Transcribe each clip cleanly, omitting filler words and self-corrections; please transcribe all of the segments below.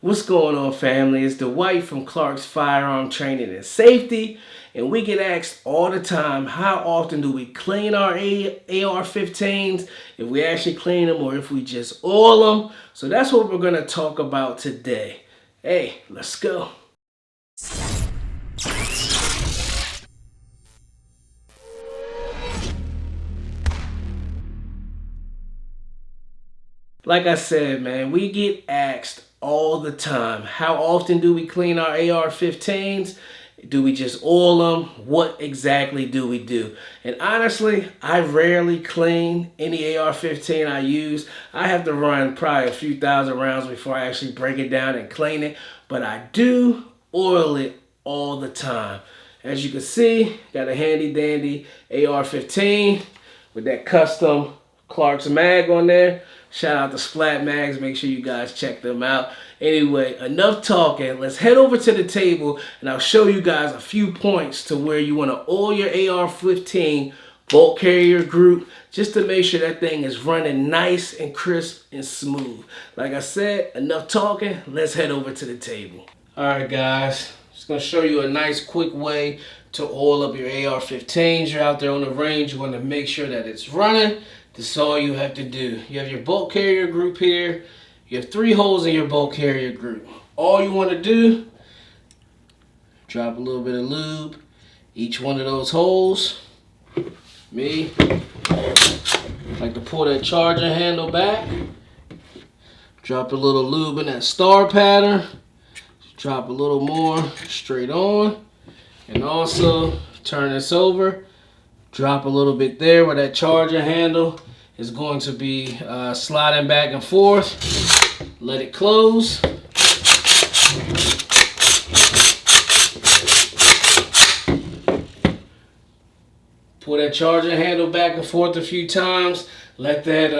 What's going on, family? It's Dwight from Clark's Firearm Training and Safety, and we get asked all the time, how often do we clean our AR-15s, if we actually clean them or if we just oil them. So that's what we're going to talk about today. Hey, let's go. Like I said, man, we get asked all the time, how often do we clean our AR-15s? Do we just oil them? What exactly do we do? And honestly, I rarely clean any AR-15 I use. I have to run probably a few thousand rounds before I actually break it down and clean it. But I do oil it all the time. As you can see, got a handy dandy AR-15 with that custom Clark's mag on there. Shout out to Splat Mags. Make sure you guys check them out. Anyway, enough talking. Let's head over to the table and I'll show you guys a few points to where you want to oil your AR-15 bolt carrier group just to make sure that thing is running nice and crisp and smooth. Like I said, enough talking. Let's head over to the table. Alright guys, just going to show you a nice quick way to oil up your AR-15s. You're out there on the range. You want to make sure that it's running. This is all you have to do. You have your bolt carrier group here. You have 3 holes in your bolt carrier group. All you want to do, drop a little bit of lube each one of those holes. Me, like to pull that charger handle back. Drop a little lube in that star pattern. Drop a little more straight on. And also turn this over. Drop a little bit there where that charger handle is going to be sliding back and forth. Let it close. Pull that charger handle back and forth a few times. Let that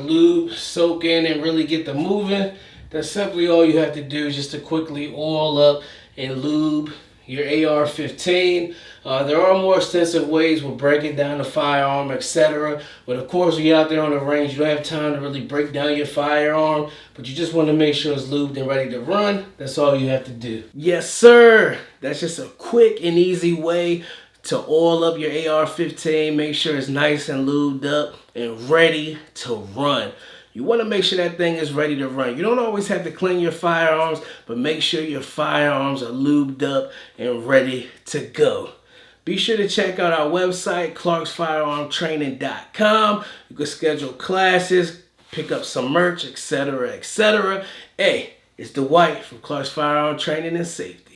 lube soak in and really get the moving. That's simply all you have to do, just to quickly oil up and lube your AR-15. There are more extensive ways with breaking down the firearm, etc. But of course, when you're out there on the range, you don't have time to really break down your firearm, but you just want to make sure it's lubed and ready to run. That's all you have to do. Yes, sir. That's just a quick and easy way to oil up your AR-15. Make sure it's nice and lubed up and ready to run. You want to make sure that thing is ready to run. You don't always have to clean your firearms, but make sure your firearms are lubed up and ready to go. Be sure to check out our website, clarksfirearmtraining.com. You can schedule classes, pick up some merch, etc., etc. Hey, it's Dwight from Clark's Firearm Training and Safety.